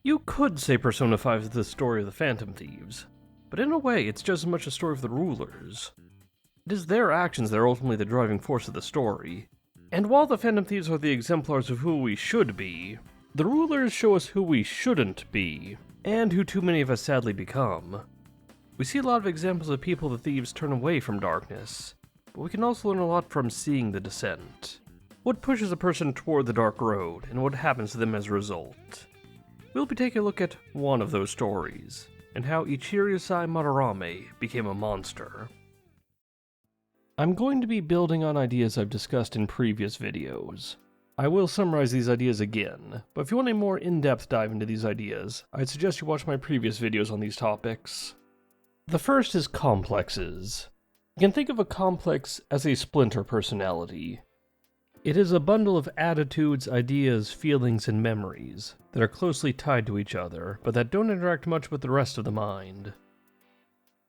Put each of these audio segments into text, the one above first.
You could say Persona 5 is the story of the Phantom Thieves, but in a way it's just as much a story of the rulers. It is their actions that are ultimately the driving force of the story, and while the Phantom Thieves are the exemplars of who we should be, the rulers show us who we shouldn't be, and who too many of us sadly become. We see a lot of examples of people the thieves turn away from darkness, but we can also learn a lot from seeing the descent. What pushes a person toward the dark road, and what happens to them as a result. We'll be taking a look at one of those stories, and how Ichiryu-sai Madarame became a monster. I'm going to be building on ideas I've discussed in previous videos. I will summarize these ideas again, but if you want a more in-depth dive into these ideas, I'd suggest you watch my previous videos on these topics. The first is complexes. You can think of a complex as a splinter personality. It is a bundle of attitudes, ideas, feelings, and memories that are closely tied to each other, but that don't interact much with the rest of the mind.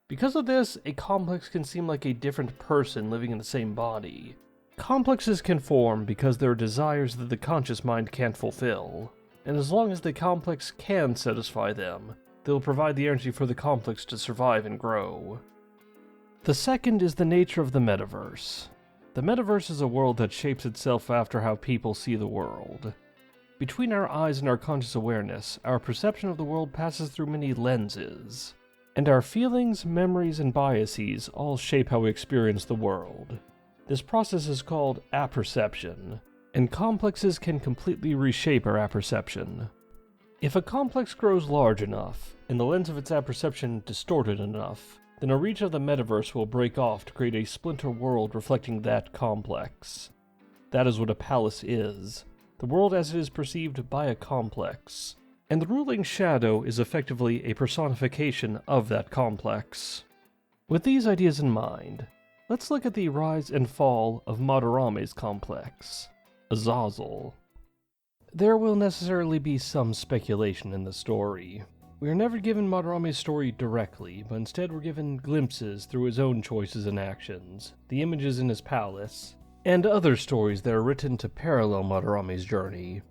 Because of this, a complex can seem like a different person living in the same body. Complexes can form because there are desires that the conscious mind can't fulfill, and as long as the complex can satisfy them, they will provide the energy for the complex to survive and grow. The second is the nature of the metaverse. The metaverse is a world that shapes itself after how people see the world. Between our eyes and our conscious awareness, our perception of the world passes through many lenses, and our feelings, memories, and biases all shape how we experience the world. This process is called apperception, and complexes can completely reshape our apperception. If a complex grows large enough, and the lens of its apperception distorted enough, then a region of the metaverse will break off to create a splinter world reflecting that complex. That is what a palace is, the world as it is perceived by a complex, and the ruling shadow is effectively a personification of that complex. With these ideas in mind, let's look at the rise and fall of Madarame's complex, Azazel. There will necessarily be some speculation in the story. We are never given Madarame's story directly, but instead we're given glimpses through his own choices and actions, the images in his palace, and other stories that are written to parallel Madarame's journey.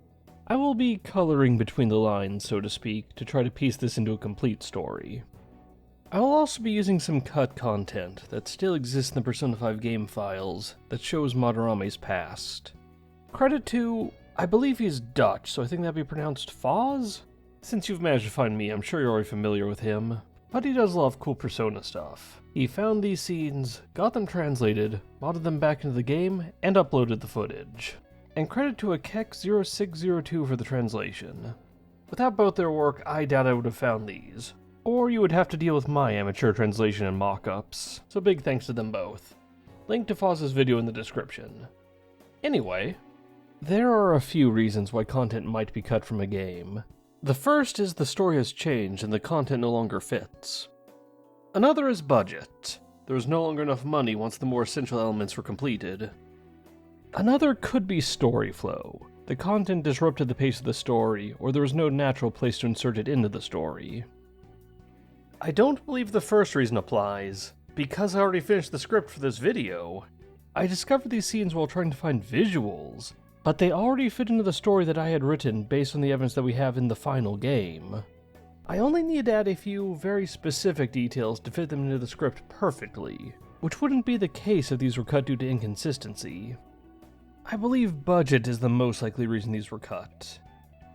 I will be coloring between the lines, so to speak, to try to piece this into a complete story. I will also be using some cut content that still exists in the Persona 5 game files that shows Madarame's past. Credit to, I believe he's Dutch, so I think that'd be pronounced Foz? Since you've managed to find me, I'm sure you're already familiar with him. But he does a lot of cool Persona stuff. He found these scenes, got them translated, modded them back into the game, and uploaded the footage. And credit to a Keck0602 for the translation. Without both their work, I doubt I would have found these. Or you would have to deal with my amateur translation and mock-ups, so big thanks to them both. Link to Foz's video in the description. Anyway, there are a few reasons why content might be cut from a game. The first is the story has changed and the content no longer fits. Another is budget. There was no longer enough money once the more essential elements were completed. Another could be story flow. The content disrupted the pace of the story, or there was no natural place to insert it into the story. I don't believe the first reason applies, because I already finished the script for this video. I discovered these scenes while trying to find visuals, but they already fit into the story that I had written based on the evidence that we have in the final game. I only need to add a few very specific details to fit them into the script perfectly, which wouldn't be the case if these were cut due to inconsistency. I believe budget is the most likely reason these were cut.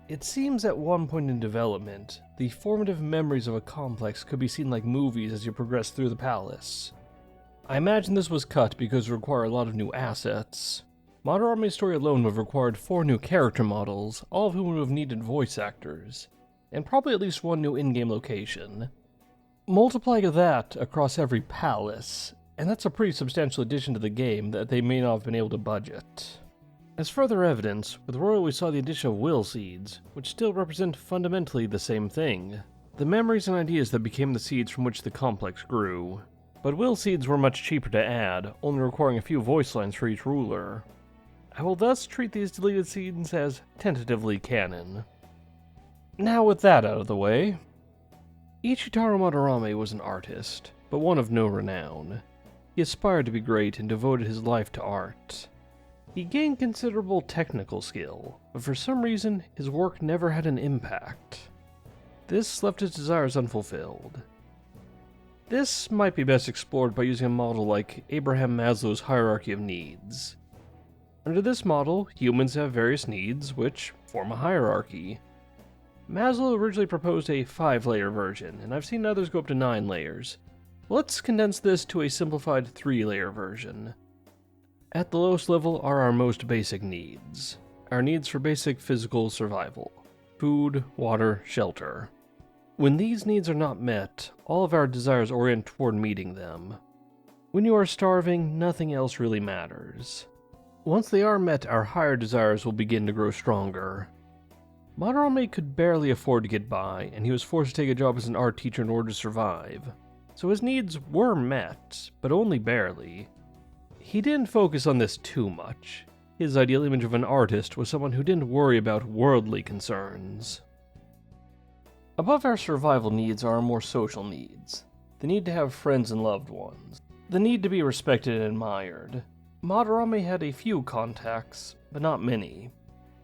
It seems at one point in development, the formative memories of a complex could be seen like movies as you progress through the palace. I imagine this was cut because it required a lot of new assets. Madarame's story alone would have required 4 new character models, all of whom would have needed voice actors, and probably at least 1 new in-game location. Multiply that across every palace, and that's a pretty substantial addition to the game that they may not have been able to budget. As further evidence, with Royal we saw the addition of will seeds, which still represent fundamentally the same thing, the memories and ideas that became the seeds from which the complex grew. But will seeds were much cheaper to add, only requiring a few voice lines for each ruler. I will thus treat these deleted scenes as tentatively canon. Now with that out of the way, Ichitaro Madarame was an artist, but one of no renown. He aspired to be great and devoted his life to art. He gained considerable technical skill, but for some reason his work never had an impact. This left his desires unfulfilled. This might be best explored by using a model like Abraham Maslow's hierarchy of needs. Under this model, humans have various needs, which form a hierarchy. Maslow originally proposed a 5-layer version, and I've seen others go up to 9 layers. Let's condense this to a simplified 3-layer version. At the lowest level are our most basic needs. Our needs for basic physical survival. Food, water, shelter. When these needs are not met, all of our desires orient toward meeting them. When you are starving, nothing else really matters. Once they are met, our higher desires will begin to grow stronger. Madarame could barely afford to get by, and he was forced to take a job as an art teacher in order to survive. So his needs were met, but only barely. He didn't focus on this too much. His ideal image of an artist was someone who didn't worry about worldly concerns. Above our survival needs are our more social needs. The need to have friends and loved ones. The need to be respected and admired. Madarame had a few contacts, but not many.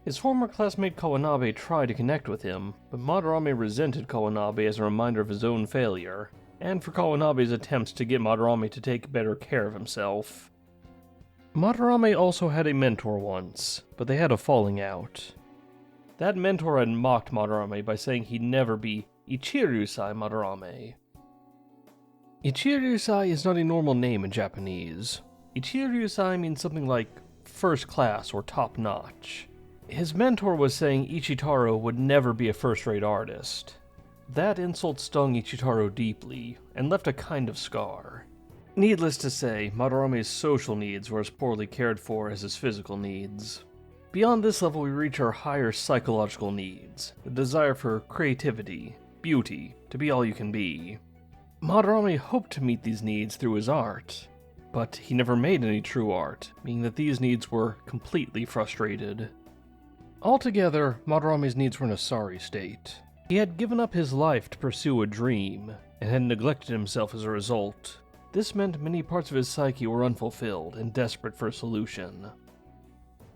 His former classmate Kawanabe tried to connect with him, but Madarame resented Kawanabe as a reminder of his own failure, and for Kawanabe's attempts to get Madarame to take better care of himself. Madarame also had a mentor once, but they had a falling out. That mentor had mocked Madarame by saying he'd never be Ichiryu-sai Madarame. Ichiryu-sai is not a normal name in Japanese. Ichiryu-sai means something like first class or top notch. His mentor was saying Ichitaro would never be a first-rate artist. That insult stung Ichitaro deeply, and left a kind of scar. Needless to say, Madarame's social needs were as poorly cared for as his physical needs. Beyond this level, we reach our higher psychological needs, the desire for creativity, beauty, to be all you can be. Madarame hoped to meet these needs through his art, but he never made any true art, meaning that these needs were completely frustrated. Altogether, Madarame's needs were in a sorry state. He had given up his life to pursue a dream, and had neglected himself as a result. This meant many parts of his psyche were unfulfilled and desperate for a solution.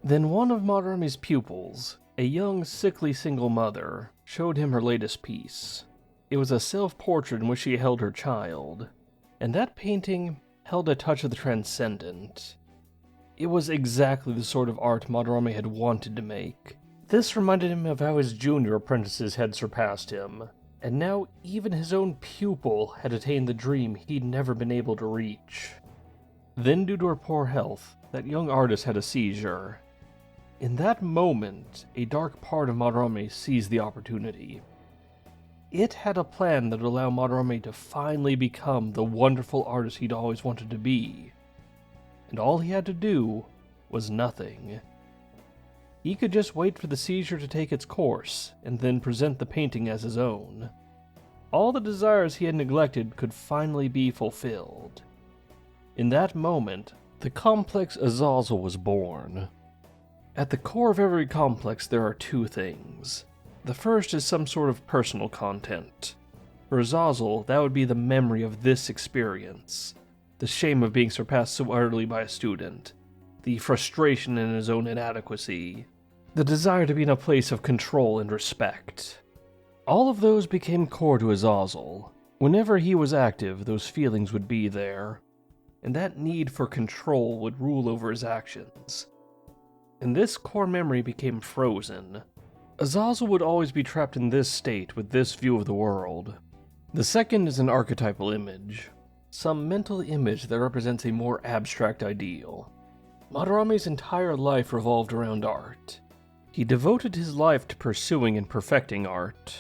Then one of Madarame's pupils, a young, sickly single mother, showed him her latest piece. It was a self-portrait in which she held her child, and that painting held a touch of the transcendent. It was exactly the sort of art Madarame had wanted to make. This reminded him of how his junior apprentices had surpassed him, and now even his own pupil had attained the dream he'd never been able to reach. Then, due to her poor health, that young artist had a seizure. In that moment, a dark part of Madarame seized the opportunity. It had a plan that would allow Madarame to finally become the wonderful artist he'd always wanted to be. And all he had to do was nothing. He could just wait for the seizure to take its course, and then present the painting as his own. All the desires he had neglected could finally be fulfilled. In that moment, the complex Azazel was born. At the core of every complex there are two things. The first is some sort of personal content. For Azazel, that would be the memory of this experience, the shame of being surpassed so utterly by a student, the frustration in his own inadequacy, the desire to be in a place of control and respect. All of those became core to Azazel. Whenever he was active, those feelings would be there, and that need for control would rule over his actions. And this core memory became frozen. Azazel would always be trapped in this state with this view of the world. The second is an archetypal image, some mental image that represents a more abstract ideal. Madarame's entire life revolved around art. He devoted his life to pursuing and perfecting art.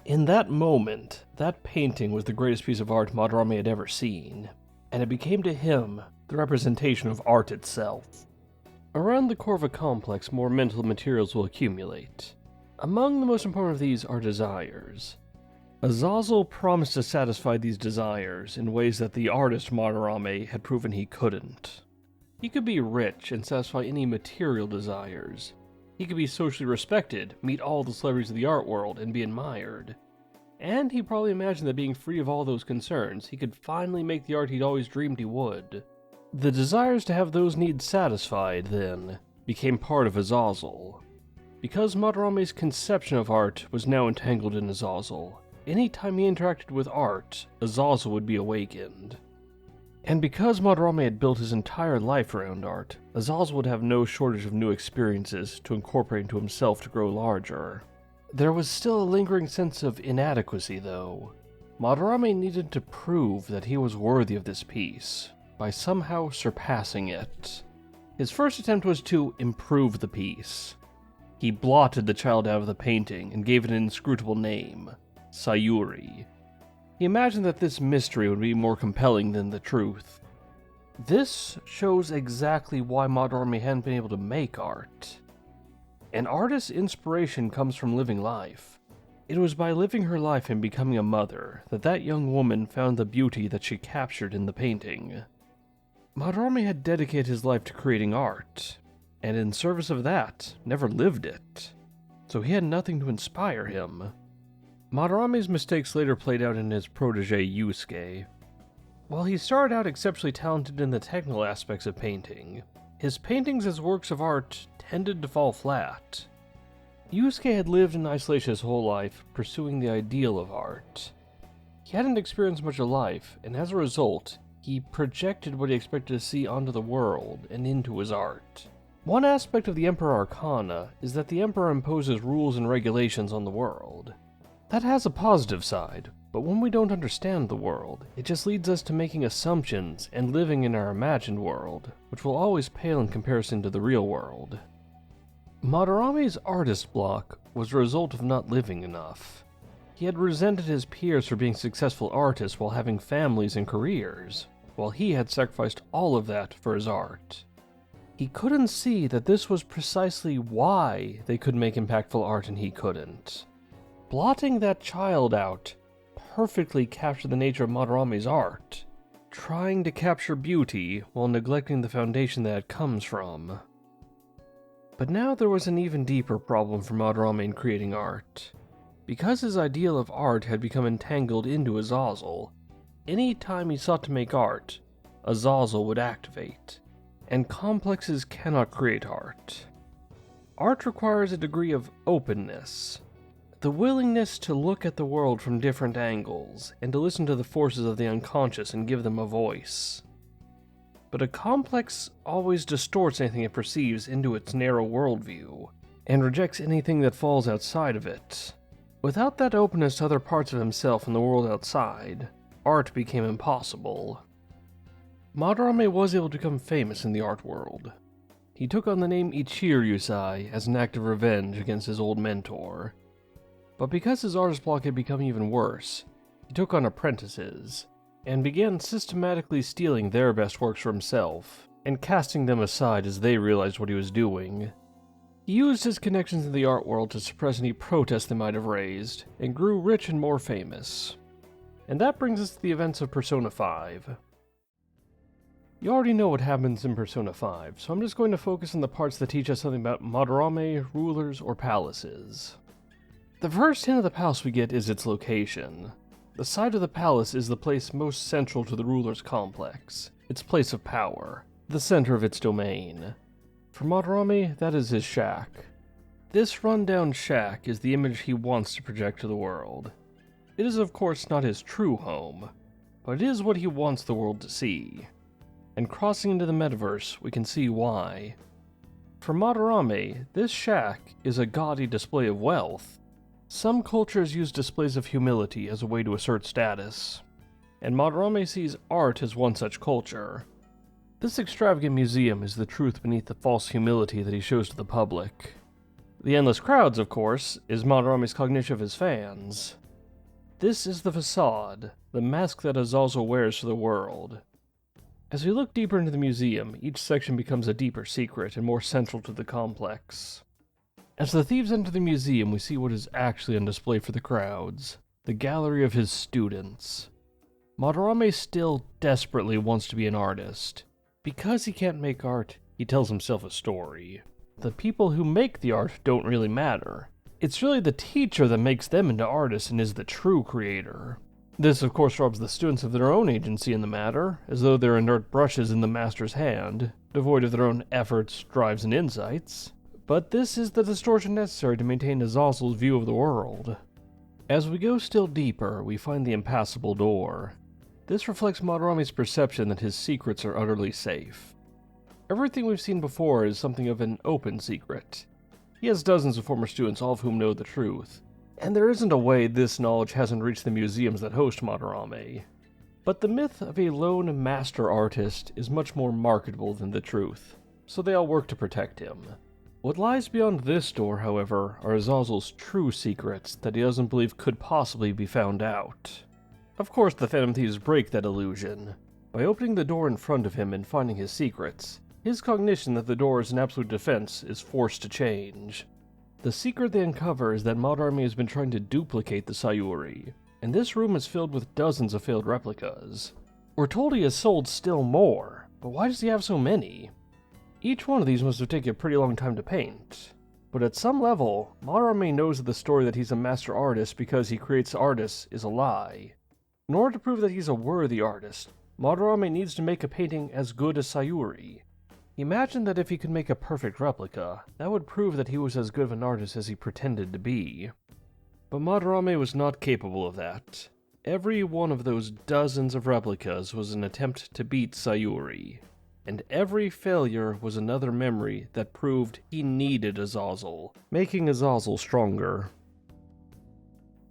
In that moment, that painting was the greatest piece of art Madarame had ever seen, and it became to him the representation of art itself. Around the core of a complex, more mental materials will accumulate. Among the most important of these are desires. Azazel promised to satisfy these desires in ways that the artist Madarame had proven he couldn't. He could be rich and satisfy any material desires. He could be socially respected, meet all the celebrities of the art world, and be admired. And he probably imagined that being free of all those concerns, he could finally make the art he'd always dreamed he would. The desires to have those needs satisfied, then, became part of Azazel. Because Madarame's conception of art was now entangled in Azazel, any time he interacted with art, Azazel would be awakened. And because Madarame had built his entire life around art, Azazel would have no shortage of new experiences to incorporate into himself to grow larger. There was still a lingering sense of inadequacy, though. Madarame needed to prove that he was worthy of this piece, by somehow surpassing it. His first attempt was to improve the piece. He blotted the child out of the painting and gave it an inscrutable name, Sayuri. He imagined that this mystery would be more compelling than the truth. This shows exactly why Madarame hadn't been able to make art. An artist's inspiration comes from living life. It was by living her life and becoming a mother that young woman found the beauty that she captured in the painting. Madarame had dedicated his life to creating art, and in service of that, never lived it. So he had nothing to inspire him. Madarame's mistakes later played out in his protege Yusuke. While he started out exceptionally talented in the technical aspects of painting, his paintings as works of art tended to fall flat. Yusuke had lived in isolation his whole life, pursuing the ideal of art. He hadn't experienced much of life, and as a result, he projected what he expected to see onto the world and into his art. One aspect of the Emperor Arcana is that the Emperor imposes rules and regulations on the world. That has a positive side, but when we don't understand the world, it just leads us to making assumptions and living in our imagined world, which will always pale in comparison to the real world. Madarame's artist block was a result of not living enough. He had resented his peers for being successful artists while having families and careers, while he had sacrificed all of that for his art. He couldn't see that this was precisely why they could make impactful art and he couldn't. Blotting that child out perfectly captured the nature of Madarame's art, trying to capture beauty while neglecting the foundation that it comes from. But now there was an even deeper problem for Madarame in creating art. Because his ideal of art had become entangled into Azazel, any time he sought to make art, Azazel would activate, and complexes cannot create art. Art requires a degree of openness, the willingness to look at the world from different angles, and to listen to the forces of the unconscious and give them a voice. But a complex always distorts anything it perceives into its narrow worldview, and rejects anything that falls outside of it. Without that openness to other parts of himself and the world outside, art became impossible. Madarame was able to become famous in the art world. He took on the name Ichiryusai as an act of revenge against his old mentor. But because his artist block had become even worse, he took on apprentices, and began systematically stealing their best works for himself, and casting them aside as they realized what he was doing. He used his connections in the art world to suppress any protests they might have raised, and grew rich and more famous. And that brings us to the events of Persona 5. You already know what happens in Persona 5, so I'm just going to focus on the parts that teach us something about Madarame, rulers, or palaces. The first hint of the palace we get is its location. The site of the palace is the place most central to the ruler's complex, its place of power, the center of its domain. For Madarame, that is his shack. This rundown shack is the image he wants to project to the world. It is of course not his true home, but it is what he wants the world to see. And crossing into the metaverse, we can see why. For Madarame, this shack is a gaudy display of wealth. Some cultures use displays of humility as a way to assert status, and Madarame sees art as one such culture. This extravagant museum is the truth beneath the false humility that he shows to the public. The endless crowds, of course, is Madarame's cognition of his fans. This is the facade, the mask that Azazel wears for the world. As we look deeper into the museum, each section becomes a deeper secret and more central to the complex. As the thieves enter the museum, we see what is actually on display for the crowds, the gallery of his students. Madarame still desperately wants to be an artist. Because he can't make art, he tells himself a story. The people who make the art don't really matter. It's really the teacher that makes them into artists and is the true creator. This of course robs the students of their own agency in the matter, as though they're inert brushes in the master's hand, devoid of their own efforts, drives, and insights. But this is the distortion necessary to maintain Azazel's view of the world. As we go still deeper, we find the impassable door. This reflects Madarame's perception that his secrets are utterly safe. Everything we've seen before is something of an open secret. He has dozens of former students, all of whom know the truth, and there isn't a way this knowledge hasn't reached the museums that host Madarame. But the myth of a lone master artist is much more marketable than the truth, so they all work to protect him. What lies beyond this door, however, are Azazel's true secrets that he doesn't believe could possibly be found out. Of course, the Phantom Thieves break that illusion. By opening the door in front of him and finding his secrets, his cognition that the door is an absolute defense is forced to change. The secret they uncover is that Madarame has been trying to duplicate the Sayuri, and this room is filled with dozens of failed replicas. We're told he has sold still more, but why does he have so many? Each one of these must have taken a pretty long time to paint. But at some level, Madarame knows that the story that he's a master artist because he creates artists is a lie. In order to prove that he's a worthy artist, Madarame needs to make a painting as good as Sayuri. He imagined that if he could make a perfect replica, that would prove that he was as good of an artist as he pretended to be. But Madarame was not capable of that. Every one of those dozens of replicas was an attempt to beat Sayuri, and every failure was another memory that proved he needed Azazel, making Azazel stronger.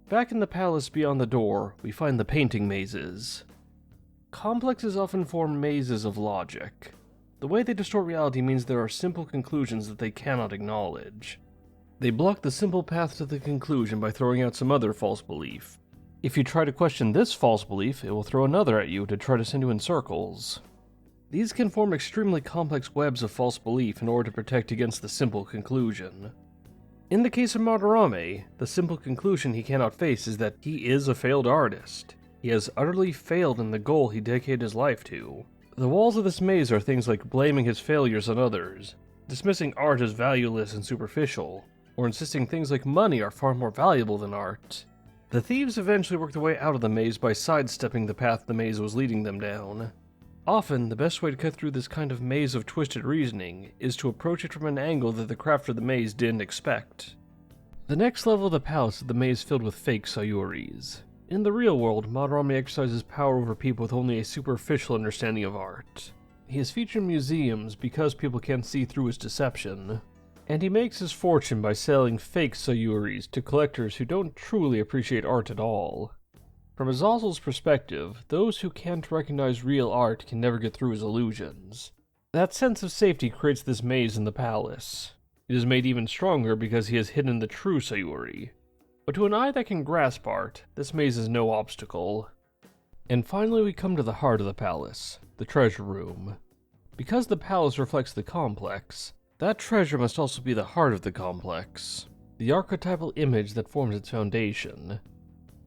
Back in the palace beyond the door, we find the painting mazes. Complexes often form mazes of logic. The way they distort reality means there are simple conclusions that they cannot acknowledge. They block the simple path to the conclusion by throwing out some other false belief. If you try to question this false belief, it will throw another at you to try to send you in circles. These can form extremely complex webs of false belief in order to protect against the simple conclusion. In the case of Madarame, the simple conclusion he cannot face is that he is a failed artist. He has utterly failed in the goal he dedicated his life to. The walls of this maze are things like blaming his failures on others, dismissing art as valueless and superficial, or insisting things like money are far more valuable than art. The thieves eventually work their way out of the maze by sidestepping the path the maze was leading them down. Often, the best way to cut through this kind of maze of twisted reasoning is to approach it from an angle that the crafter of the maze didn't expect. The next level of the palace is the maze filled with fake Sayuris. In the real world, Madarame exercises power over people with only a superficial understanding of art. He is featured in museums because people can't see through his deception, and he makes his fortune by selling fake Sayuris to collectors who don't truly appreciate art at all. From Azazel's perspective, those who can't recognize real art can never get through his illusions. That sense of safety creates this maze in the palace. It is made even stronger because he has hidden the true Sayuri. But to an eye that can grasp art, this maze is no obstacle. And finally we come to the heart of the palace, the treasure room. Because the palace reflects the complex, that treasure must also be the heart of the complex, the archetypal image that forms its foundation.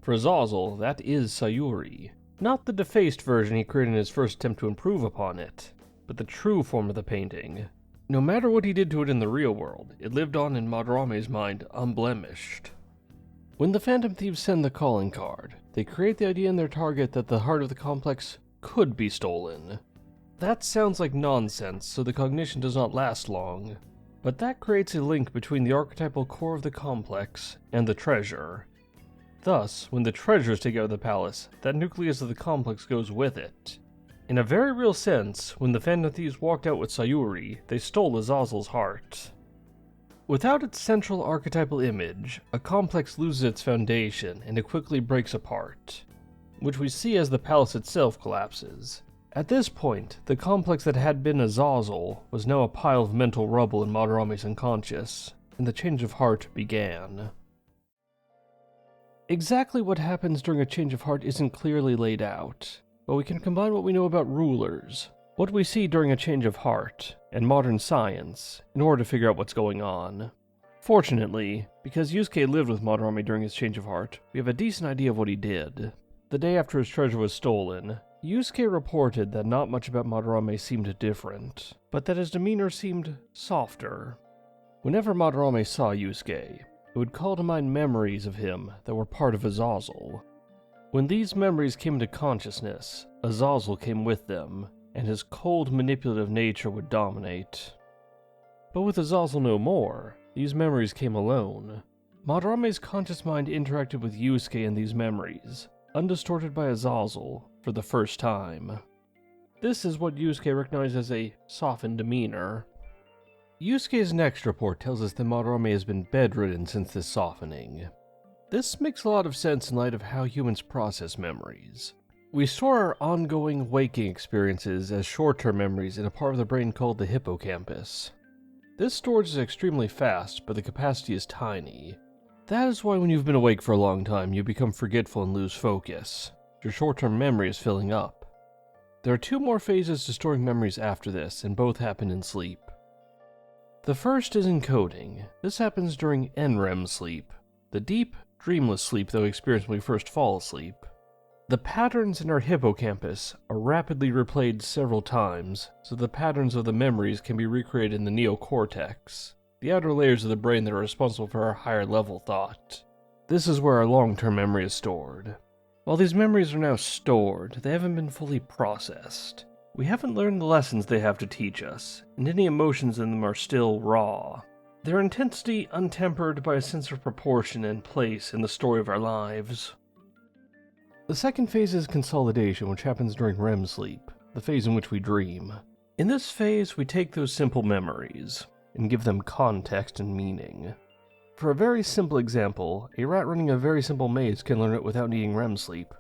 For Azazel, that is Sayuri, not the defaced version he created in his first attempt to improve upon it, but the true form of the painting. No matter what he did to it in the real world, it lived on in Madarame's mind unblemished. When the Phantom Thieves send the calling card, they create the idea in their target that the heart of the complex could be stolen. That sounds like nonsense, so the cognition does not last long, but that creates a link between the archetypal core of the complex and the treasure. Thus, when the treasure is taken out of the palace, that nucleus of the complex goes with it. In a very real sense, when the Phantom Thieves walked out with Sayuri, they stole Azazel's heart. Without its central archetypal image, a complex loses its foundation and it quickly breaks apart, which we see as the palace itself collapses. At this point, the complex that had been Azazel was now a pile of mental rubble in Madarame's unconscious, and the change of heart began. Exactly what happens during a change of heart isn't clearly laid out, but we can combine what we know about rulers, what we see during a change of heart, and modern science, in order to figure out what's going on. Fortunately, because Yusuke lived with Madarame during his change of heart, we have a decent idea of what he did. The day after his treasure was stolen, Yusuke reported that not much about Madarame seemed different, but that his demeanor seemed softer. Whenever Madarame saw Yusuke, it would call to mind memories of him that were part of Azazel. When these memories came into consciousness, Azazel came with them, and his cold, manipulative nature would dominate. But with Azazel no more, these memories came alone. Madarame's conscious mind interacted with Yusuke in these memories, undistorted by Azazel, for the first time. This is what Yusuke recognized as a softened demeanor. Yusuke's next report tells us that Madarame has been bedridden since this softening. This makes a lot of sense in light of how humans process memories. We store our ongoing waking experiences as short-term memories in a part of the brain called the hippocampus. This storage is extremely fast, but the capacity is tiny. That is why when you've been awake for a long time, you become forgetful and lose focus. Your short-term memory is filling up. There are two more phases to storing memories after this, and both happen in sleep. The first is encoding. This happens during NREM sleep, the deep, dreamless sleep that we experience when we first fall asleep. The patterns in our hippocampus are rapidly replayed several times, so the patterns of the memories can be recreated in the neocortex, the outer layers of the brain that are responsible for our higher level thought. This is where our long-term memory is stored. While these memories are now stored, they haven't been fully processed. We haven't learned the lessons they have to teach us, and any emotions in them are still raw. Their intensity untempered by a sense of proportion and place in the story of our lives. The second phase is consolidation, which happens during REM sleep, the phase in which we dream. In this phase, we take those simple memories and give them context and meaning. For a very simple example, a rat running a very simple maze can learn it without needing REM sleep.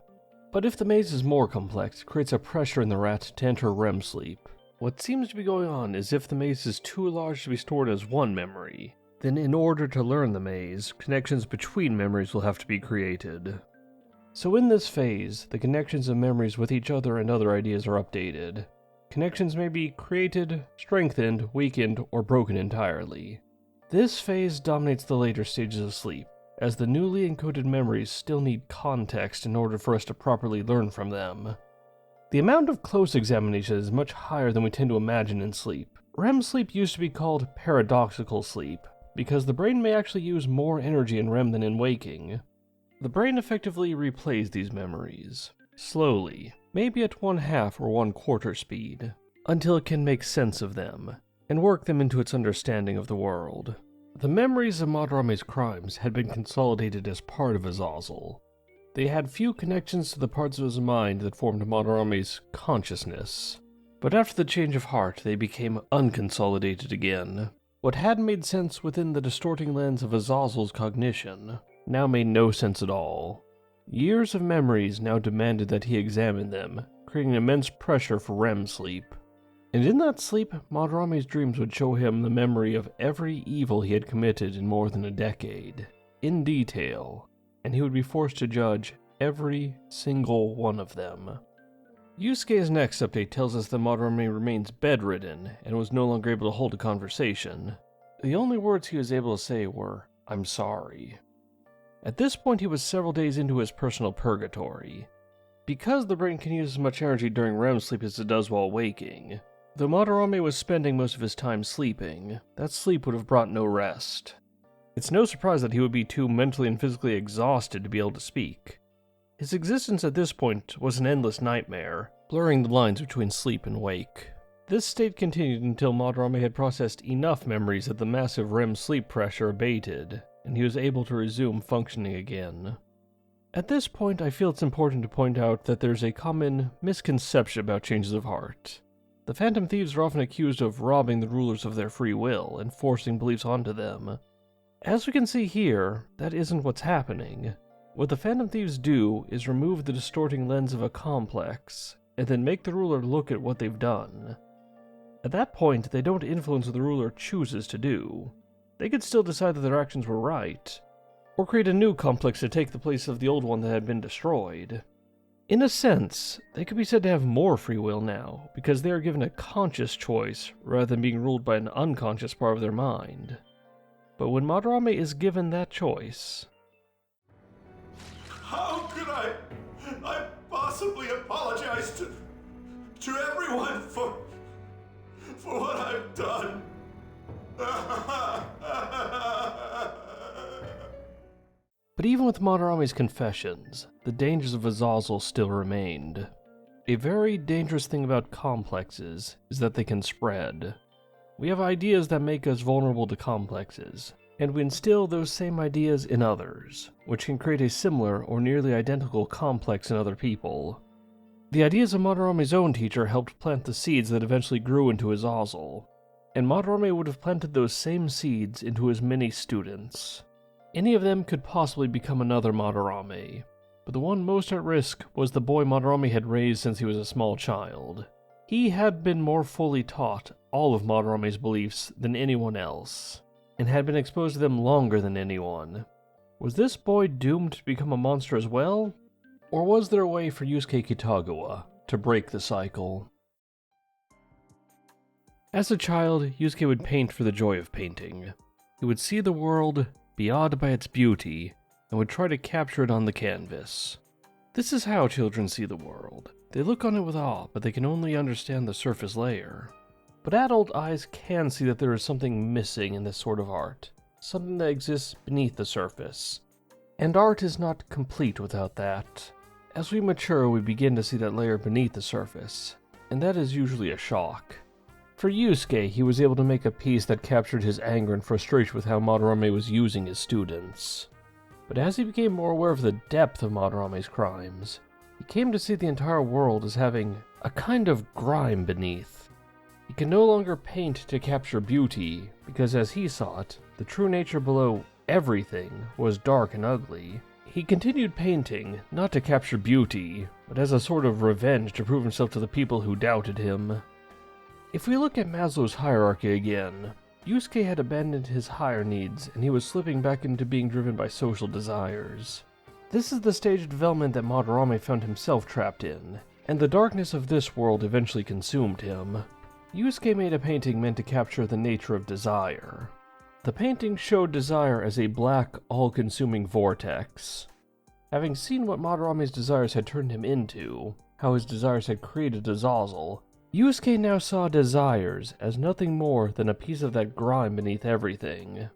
But if the maze is more complex, it creates a pressure in the rat to enter REM sleep. What seems to be going on is if the maze is too large to be stored as one memory, then in order to learn the maze, connections between memories will have to be created. So in this phase, the connections of memories with each other and other ideas are updated. Connections may be created, strengthened, weakened, or broken entirely. This phase dominates the later stages of sleep, as the newly encoded memories still need context in order for us to properly learn from them. The amount of close examination is much higher than we tend to imagine in sleep. REM sleep used to be called paradoxical sleep, because the brain may actually use more energy in REM than in waking. The brain effectively replays these memories, slowly, maybe at 1/2 or 1/4 speed, until it can make sense of them, and work them into its understanding of the world. The memories of Madarame's crimes had been consolidated as part of Azazel. They had few connections to the parts of his mind that formed Madarame's consciousness, but after the change of heart they became unconsolidated again. What had made sense within the distorting lens of Azazel's cognition now made no sense at all. Years of memories now demanded that he examine them, creating immense pressure for REM sleep. And in that sleep, Madarame's dreams would show him the memory of every evil he had committed in more than a decade, in detail, and he would be forced to judge every single one of them. Yusuke's next update tells us that Madarame remains bedridden and was no longer able to hold a conversation. The only words he was able to say were, "I'm sorry." At this point he was several days into his personal purgatory. Because the brain can use as much energy during REM sleep as it does while waking, though Madarame was spending most of his time sleeping, that sleep would have brought no rest. It's no surprise that he would be too mentally and physically exhausted to be able to speak. His existence at this point was an endless nightmare, blurring the lines between sleep and wake. This state continued until Madarame had processed enough memories that the massive REM sleep pressure abated, and he was able to resume functioning again. At this point, I feel it's important to point out that there's a common misconception about changes of heart. The Phantom Thieves are often accused of robbing the rulers of their free will and forcing beliefs onto them. As we can see here, that isn't what's happening. What the Phantom Thieves do is remove the distorting lens of a complex, and then make the ruler look at what they've done. At that point, they don't influence what the ruler chooses to do. They could still decide that their actions were right, or create a new complex to take the place of the old one that had been destroyed. In a sense, they could be said to have more free will now, because they are given a conscious choice rather than being ruled by an unconscious part of their mind. But when Madarame is given that choice... How could I possibly apologize to everyone for what I've done? But even with Madarame's confessions, the dangers of Azazel still remained. A very dangerous thing about complexes is that they can spread. We have ideas that make us vulnerable to complexes, and we instill those same ideas in others, which can create a similar or nearly identical complex in other people. The ideas of Madarame's own teacher helped plant the seeds that eventually grew into Azazel, and Madarame would have planted those same seeds into his many students. Any of them could possibly become another Madarame, but the one most at risk was the boy Madarame had raised since he was a small child. He had been more fully taught all of Madarame's beliefs than anyone else, and had been exposed to them longer than anyone. Was this boy doomed to become a monster as well? Or was there a way for Yusuke Kitagawa to break the cycle? As a child, Yusuke would paint for the joy of painting. He would see the world, be awed by its beauty, and would try to capture it on the canvas. This is how children see the world. They look on it with awe, but they can only understand the surface layer. But adult eyes can see that there is something missing in this sort of art, something that exists beneath the surface. And art is not complete without that. As we mature, we begin to see that layer beneath the surface, and that is usually a shock. For Yusuke, he was able to make a piece that captured his anger and frustration with how Madarame was using his students. But as he became more aware of the depth of Madarame's crimes, he came to see the entire world as having a kind of grime beneath. He could no longer paint to capture beauty, because as he saw it, the true nature below everything was dark and ugly. He continued painting, not to capture beauty, but as a sort of revenge to prove himself to the people who doubted him. If we look at Maslow's hierarchy again, Yusuke had abandoned his higher needs, and he was slipping back into being driven by social desires. This is the stage of development that Madarame found himself trapped in, and the darkness of this world eventually consumed him. Yusuke made a painting meant to capture the nature of desire. The painting showed desire as a black, all-consuming vortex. Having seen what Madarame's desires had turned him into, how his desires had created Azazel, Yusuke now saw desires as nothing more than a piece of that grime beneath everything.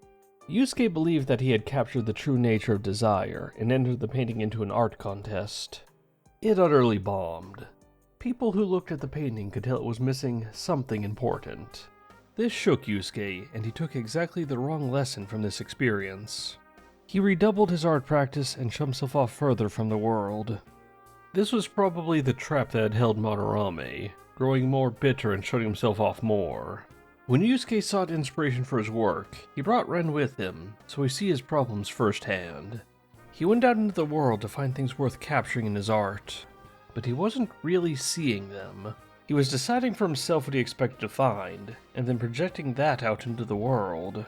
Yusuke believed that he had captured the true nature of desire and entered the painting into an art contest. It utterly bombed. People who looked at the painting could tell it was missing something important. This shook Yusuke, and he took exactly the wrong lesson from this experience. He redoubled his art practice and shut himself off further from the world. This was probably the trap that had held Madarame, growing more bitter and shutting himself off more. When Yusuke sought inspiration for his work, he brought Ren with him, so he see his problems firsthand. He went out into the world to find things worth capturing in his art, but he wasn't really seeing them. He was deciding for himself what he expected to find, and then projecting that out into the world.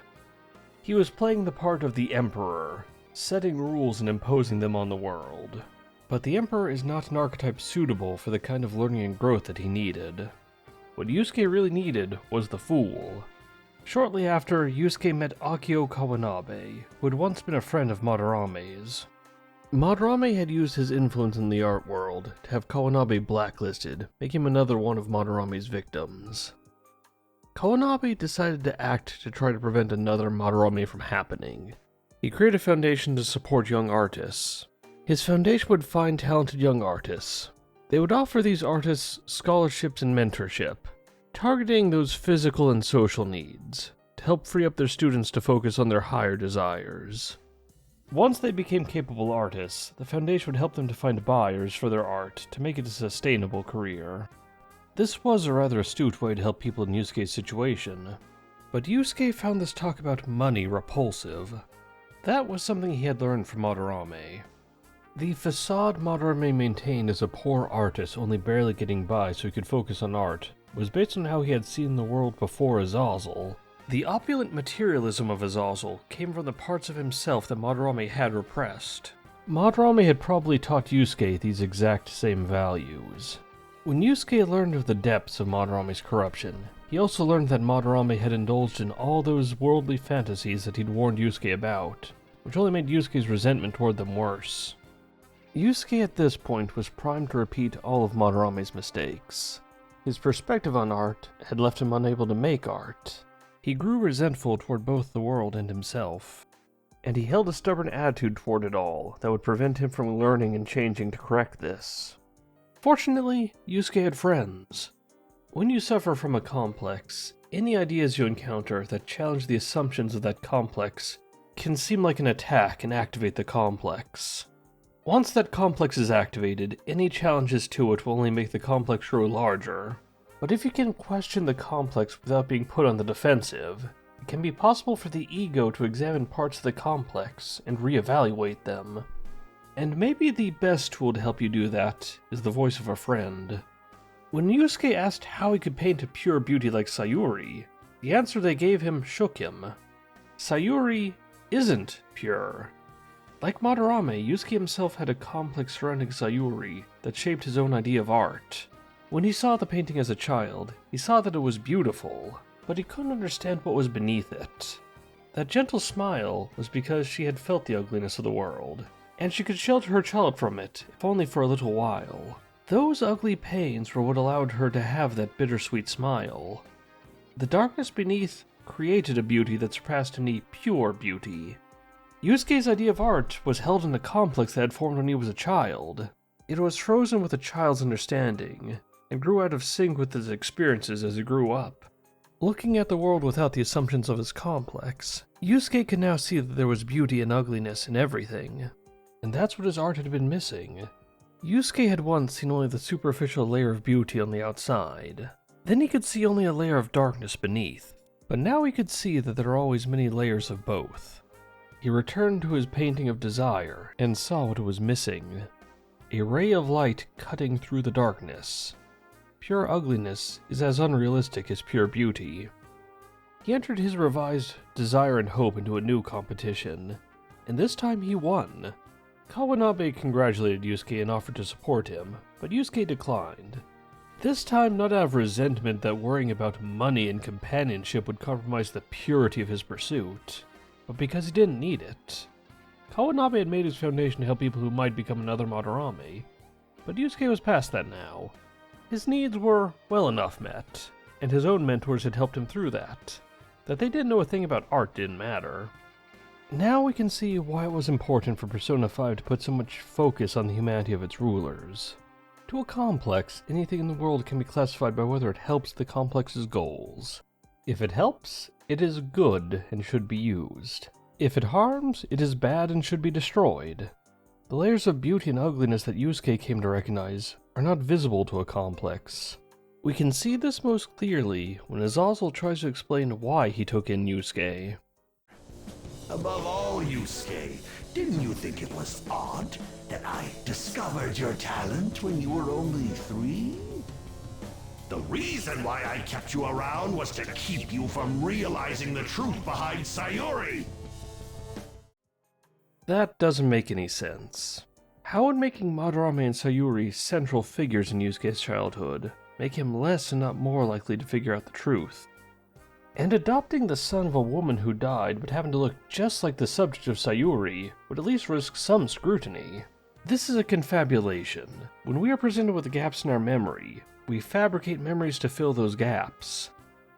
He was playing the part of the Emperor, setting rules and imposing them on the world. But the Emperor is not an archetype suitable for the kind of learning and growth that he needed. What Yusuke really needed was the Fool. Shortly after, Yusuke met Akio Kawanabe, who had once been a friend of Madarame's. Madarame had used his influence in the art world to have Kawanabe blacklisted, making him another one of Madarame's victims. Kawanabe decided to act to try to prevent another Madarame from happening. He created a foundation to support young artists. His foundation would find talented young artists. They would offer these artists scholarships and mentorship, targeting those physical and social needs, to help free up their students to focus on their higher desires. Once they became capable artists, the foundation would help them to find buyers for their art to make it a sustainable career. This was a rather astute way to help people in Yusuke's situation, but Yusuke found this talk about money repulsive. That was something he had learned from Madarame. The facade Madarame maintained as a poor artist only barely getting by so he could focus on art was based on how he had seen the world before Azazel. The opulent materialism of Azazel came from the parts of himself that Madarame had repressed. Madarame had probably taught Yusuke these exact same values. When Yusuke learned of the depths of Madarame's corruption, he also learned that Madarame had indulged in all those worldly fantasies that he'd warned Yusuke about, which only made Yusuke's resentment toward them worse. Yusuke at this point was primed to repeat all of Madarame's mistakes. His perspective on art had left him unable to make art. He grew resentful toward both the world and himself, and he held a stubborn attitude toward it all that would prevent him from learning and changing to correct this. Fortunately, Yusuke had friends. When you suffer from a complex, Any ideas you encounter that challenge the assumptions of that complex can seem like an attack and activate the complex. Once that complex is activated, any challenges to it will only make the complex grow larger. But if you can question the complex without being put on the defensive, it can be possible for the ego to examine parts of the complex and reevaluate them. And maybe the best tool to help you do that is the voice of a friend. When Yusuke asked how he could paint a pure beauty like Sayuri, the answer they gave him shook him. Sayuri isn't pure. Like Madarame, Yusuke himself had a complex surrounding Sayuri that shaped his own idea of art. When he saw the painting as a child, he saw that it was beautiful, but he couldn't understand what was beneath it. That gentle smile was because she had felt the ugliness of the world, and she could shelter her child from it, if only for a little while. Those ugly pains were what allowed her to have that bittersweet smile. The darkness beneath created a beauty that surpassed any pure beauty. Yusuke's idea of art was held in a complex that had formed when he was a child. It was frozen with a child's understanding, and grew out of sync with his experiences as he grew up. Looking at the world without the assumptions of his complex, Yusuke could now see that there was beauty and ugliness in everything, and that's what his art had been missing. Yusuke had once seen only the superficial layer of beauty on the outside. Then he could see only a layer of darkness beneath, but now he could see that there are always many layers of both. He returned to his painting of desire and saw what it was missing. A ray of light cutting through the darkness. Pure ugliness is as unrealistic as pure beauty. He entered his revised desire and hope into a new competition, and this time he won. Kawanabe congratulated Yusuke and offered to support him, but Yusuke declined. This time not out of resentment that worrying about money and companionship would compromise the purity of his pursuit, but because he didn't need it. Kawanabe had made his foundation to help people who might become another Madarame, but Yusuke was past that now. His needs were well enough met, and his own mentors had helped him through that. That they didn't know a thing about art didn't matter. Now we can see why it was important for Persona 5 to put so much focus on the humanity of its rulers. To a complex, anything in the world can be classified by whether it helps the complex's goals. If it helps, it is good and should be used. If it harms, it is bad and should be destroyed. The layers of beauty and ugliness that Yusuke came to recognize are not visible to a complex. We can see this most clearly when Azazel tries to explain why he took in Yusuke. Above all, Yusuke, didn't you think it was odd that I discovered your talent when you were only 3? The reason why I kept you around was to keep you from realizing the truth behind Sayuri. That doesn't make any sense. How would making Madarame and Sayuri central figures in Yusuke's childhood make him less and not more likely to figure out the truth? And adopting the son of a woman who died but having to look just like the subject of Sayuri would at least risk some scrutiny. This is a confabulation. When we are presented with gaps in our memory, we fabricate memories to fill those gaps.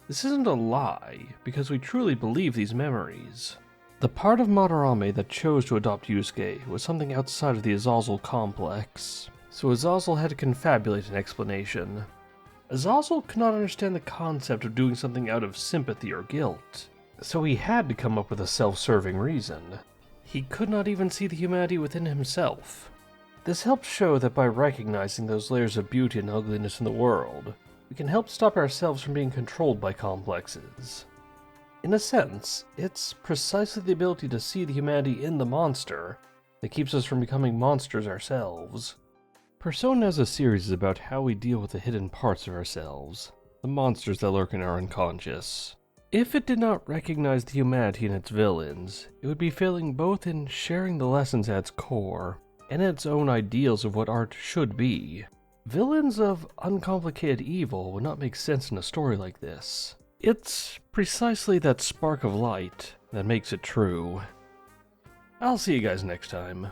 This isn't a lie, because we truly believe these memories. The part of Madarame that chose to adopt Yusuke was something outside of the Azazel complex, so Azazel had to confabulate an explanation. Azazel could not understand the concept of doing something out of sympathy or guilt, so he had to come up with a self-serving reason. He could not even see the humanity within himself. This helps show that by recognizing those layers of beauty and ugliness in the world, we can help stop ourselves from being controlled by complexes. In a sense, it's precisely the ability to see the humanity in the monster that keeps us from becoming monsters ourselves. Persona as a series is about how we deal with the hidden parts of ourselves, the monsters that lurk in our unconscious. If it did not recognize the humanity in its villains, it would be failing both in sharing the lessons at its core, and its own ideals of what art should be. Villains of uncomplicated evil would not make sense in a story like this. It's precisely that spark of light that makes it true. I'll see you guys next time.